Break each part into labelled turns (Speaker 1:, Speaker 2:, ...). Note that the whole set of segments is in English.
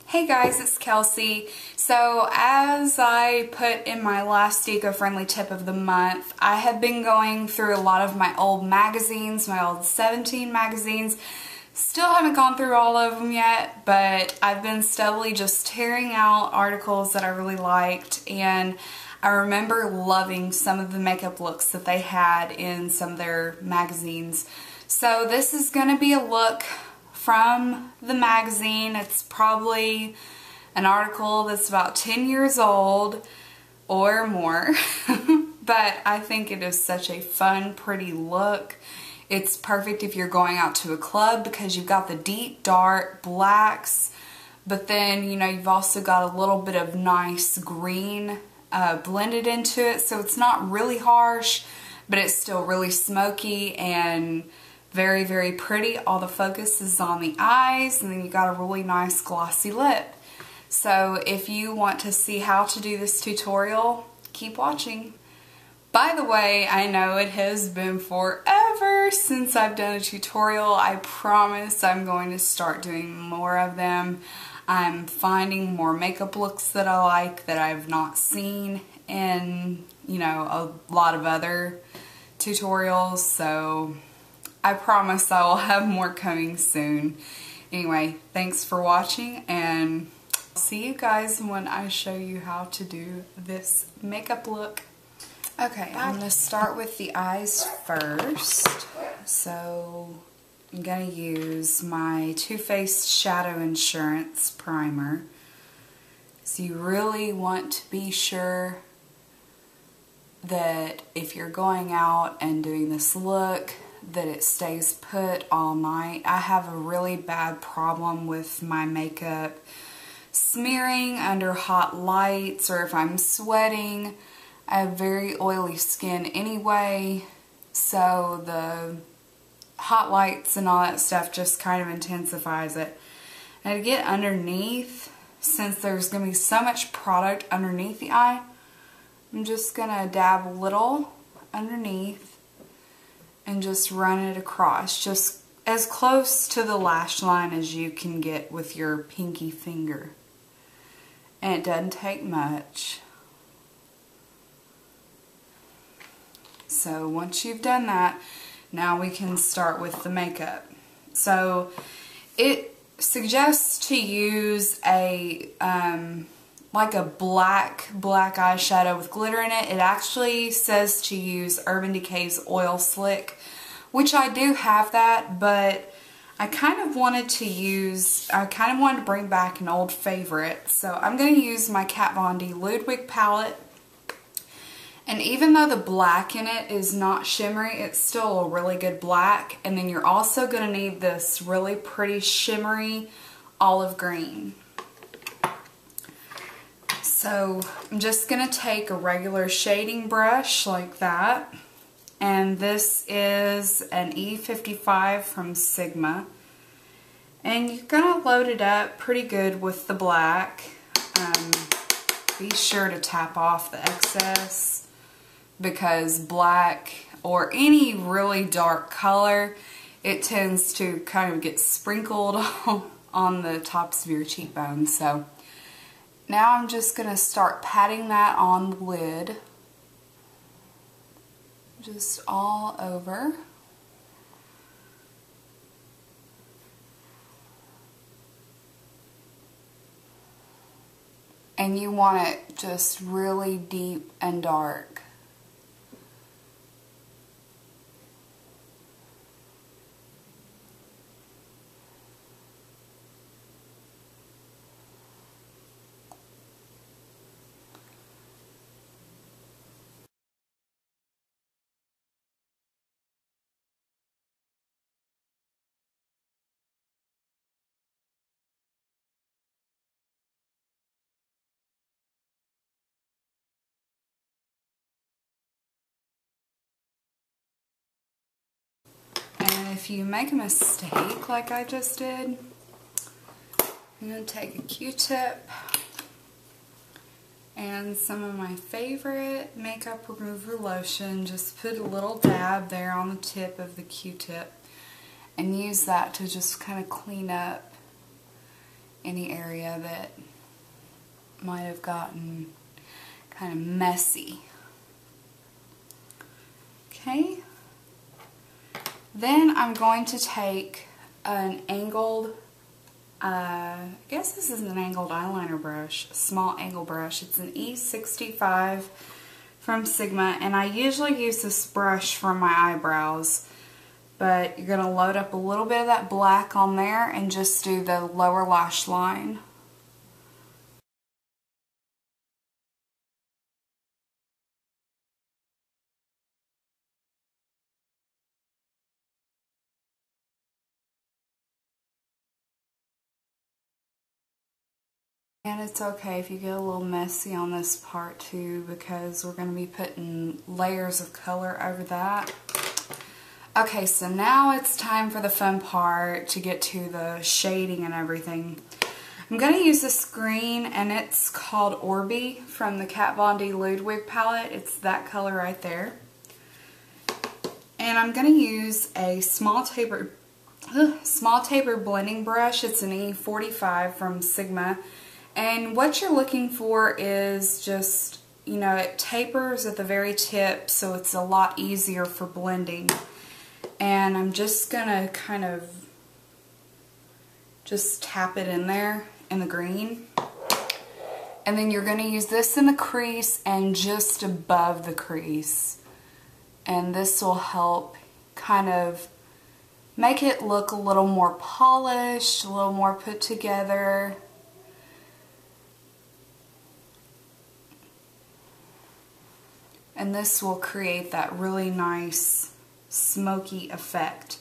Speaker 1: Hey guys, it's Kelsey. So as I put in my last eco-friendly tip of the month, I have been going through a lot of my old magazines, my old 17 magazines. Still haven't gone through all of them yet, but I've been steadily just tearing out articles that I really liked, and I remember loving some of the makeup looks that they had in some of their magazines. So this is going to be a look from the magazine. It's probably an article that's about 10 years old or more, but I think it is such a fun, pretty look. It's perfect if you're going out to a club because you've got the deep, dark blacks, but then, you know, you've also got a little bit of nice green blended into it, so it's not really harsh, but it's still really smoky and very, very pretty. All the focus is on the eyes, and then you got a really nice glossy lip. So if you want to see how to do this tutorial, keep watching. By the way, I know it has been forever since I've done a tutorial. I promise I'm going to start doing more of them. I'm finding more makeup looks that I like that I've not seen in, you know, a lot of other tutorials, so I promise I will have more coming soon. Anyway, thanks for watching, and I'll see you guys when I show you how to do this makeup look. Okay, I'm going to start with the eyes first. So I'm going to use my Too Faced Shadow Insurance Primer. So you really want to be sure that if you're going out and doing this look, that it stays put all night. I have a really bad problem with my makeup smearing under hot lights, or if I'm sweating. I have very oily skin anyway, so the hot lights and all that stuff just kind of intensifies it. And to get underneath, since there's going to be so much product underneath the eye, I'm just going to dab a little underneath and just run it across, just as close to the lash line as you can get with your pinky finger. And it doesn't take much. So once you've done that, now we can start with the makeup. So it suggests to use a like a black eyeshadow with glitter in it. It actually says to use Urban Decay's Oil Slick, which I do have that, but I kind of wanted to bring back an old favorite. So I'm going to use my Kat Von D Ludwig palette. And even though the black in it is not shimmery, it's still a really good black. And then you're also going to need this really pretty shimmery olive green. So I'm just going to take a regular shading brush like that. And this is an E55 from Sigma. And you're going to load it up pretty good with the black. Be sure to tap off the excess, because black or any really dark color, it tends to kind of get sprinkled on the tops of your cheekbones. So now I'm just going to start patting that on the lid, just all over. And you want it just really deep and dark. If you make a mistake like I just did, I'm going to take a Q-tip and some of my favorite makeup remover lotion. Just put a little dab there on the tip of the Q-tip and use that to just kind of clean up any area that might have gotten kind of messy. Okay. Then I'm going to take an angled, I guess this is an angled eyeliner brush, a small angle brush. It's an E65 from Sigma, and I usually use this brush for my eyebrows, but you're going to load up a little bit of that black on there and just do the lower lash line. And it's okay if you get a little messy on this part too, because we're going to be putting layers of color over that. Okay, so now it's time for the fun part, to get to the shading and everything. I'm going to use this green, and it's called Orby from the Kat Von D Ludwig palette. It's that color right there. And I'm going to use a small taper blending brush. It's an E45 from Sigma. And what you're looking for is just, you know, it tapers at the very tip, so it's a lot easier for blending. And I'm just going to kind of just tap it in there in the green. And then you're going to use this in the crease and just above the crease. And this will help kind of make it look a little more polished, a little more put together. And this will create that really nice smoky effect.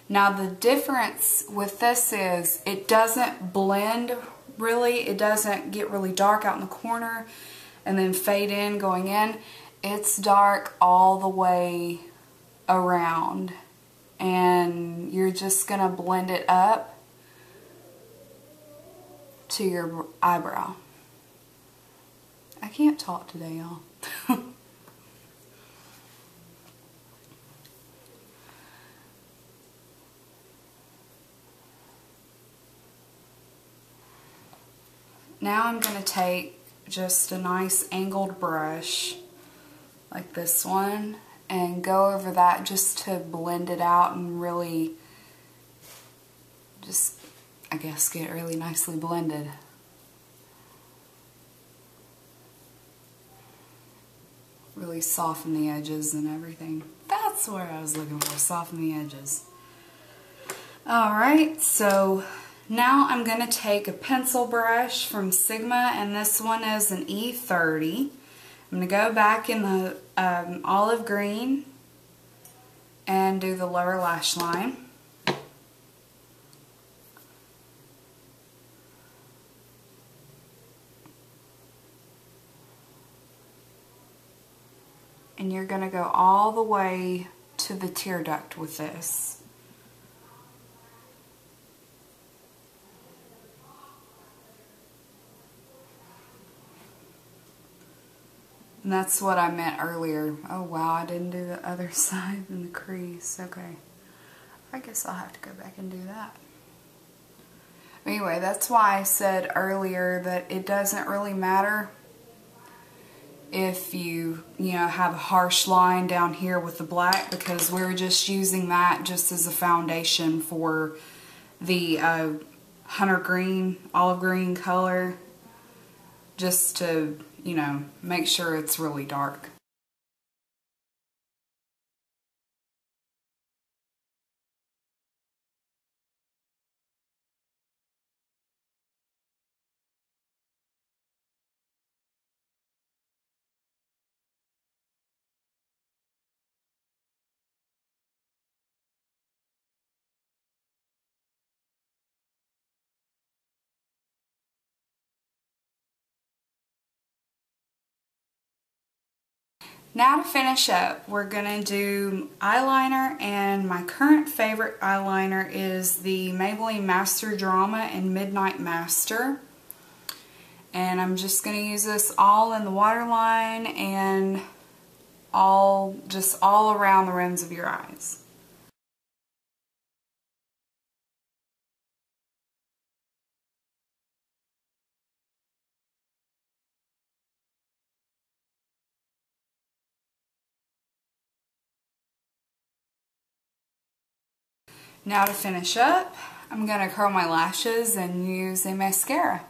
Speaker 1: Now the difference with this is it doesn't blend really. It doesn't get really dark out in the corner and then fade in going in. It's dark all the way around, and you're just going to blend it up to your eyebrow. I can't talk today, y'all. Now I'm going to take just a nice angled brush like this one and go over that just to blend it out and really just, I guess, get it really nicely blended. Really soften the edges and everything. That's what I was looking for, soften the edges. Alright, so now I'm going to take a pencil brush from Sigma, and this one is an E30. I'm going to go back in the olive green and do the lower lash line. And you're going to go all the way to the tear duct with this. And that's what I meant earlier. Oh wow, I didn't do the other side in the crease. Okay. I guess I'll have to go back and do that. Anyway, that's why I said earlier that it doesn't really matter if you have a harsh line down here with the black, because we're just using that just as a foundation for the hunter green, olive green color, just to, make sure it's really dark. Now to finish up, we're going to do eyeliner, and my current favorite eyeliner is the Maybelline Master Drama in Midnight Master. And I'm just going to use this all in the waterline and just all around the rims of your eyes. Now to finish up, I'm going to curl my lashes and use a mascara.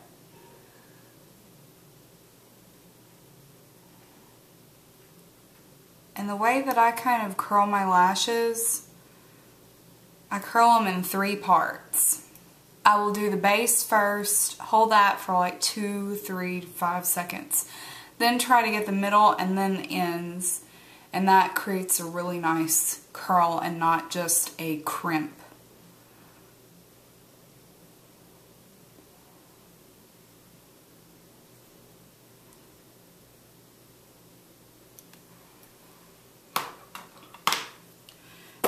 Speaker 1: And the way that I kind of curl my lashes, I curl them in 3 parts. I will do the base first, hold that for like 2, 3, 5 seconds. Then try to get the middle and then the ends. And that creates a really nice curl and not just a crimp.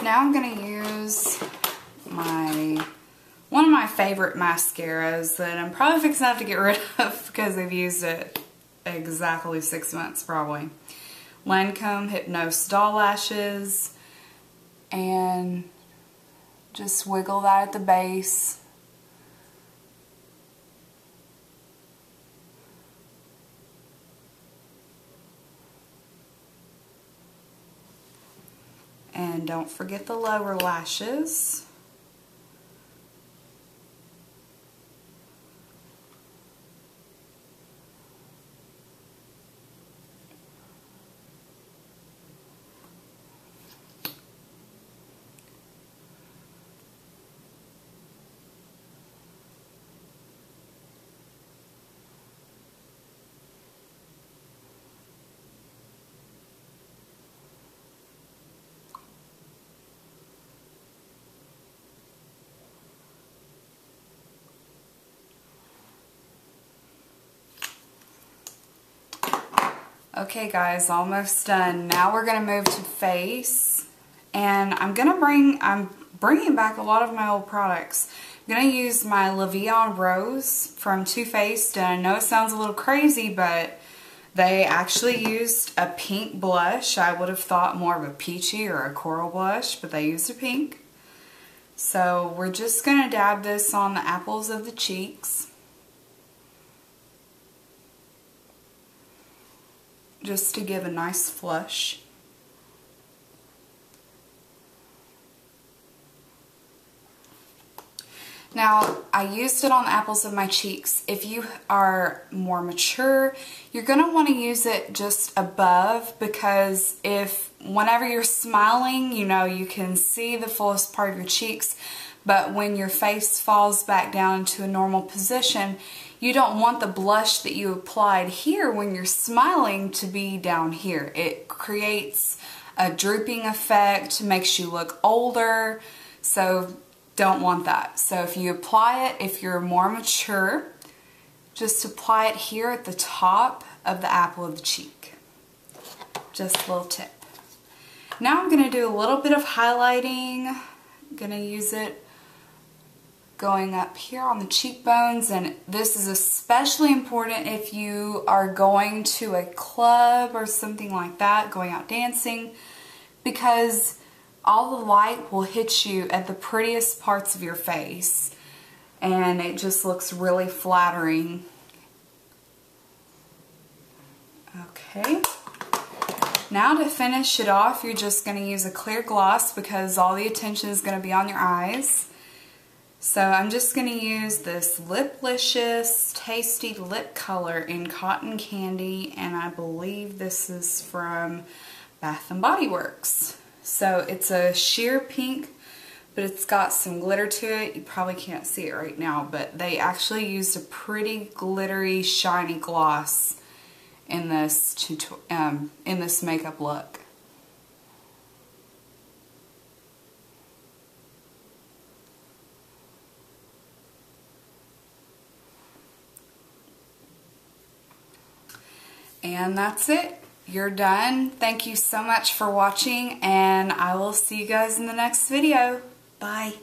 Speaker 1: Now I'm going to use one of my favorite mascaras that I'm probably fixing to have to get rid of because I've used it exactly 6 months probably. Lancome Hypnose Doll Lashes, and just wiggle that at the base. And don't forget the lower lashes. Okay guys, almost done. Now we're going to move to face, and I'm bringing back a lot of my old products. I'm going to use my La Vie en Rose from Too Faced, and I know it sounds a little crazy, but they actually used a pink blush. I would have thought more of a peachy or a coral blush, but they used a pink. So we're just going to dab this on the apples of the cheeks. Just to give a nice flush. Now, I used it on the apples of my cheeks. If you are more mature, you're going to want to use it just above, because whenever you're smiling, you know, you can see the fullest part of your cheeks, but when your face falls back down into a normal position, you don't want the blush that you applied here when you're smiling to be down here. It creates a drooping effect, makes you look older, so don't want that. So if you apply it, if you're more mature, just apply it here at the top of the apple of the cheek. Just a little tip. Now I'm going to do a little bit of highlighting. I'm going to use it going up here on the cheekbones, and this is especially important if you are going to a club or something like that, going out dancing, because all the light will hit you at the prettiest parts of your face, and it just looks really flattering. Okay. Now to finish it off, you're just going to use a clear gloss because all the attention is going to be on your eyes. So I'm just going to use this Liplicious Tasty Lip Color in Cotton Candy, and I believe this is from Bath & Body Works. So it's a sheer pink, but it's got some glitter to it. You probably can't see it right now, but they actually used a pretty glittery, shiny gloss in this makeup look. And that's it. You're done. Thank you so much for watching, and I will see you guys in the next video. Bye.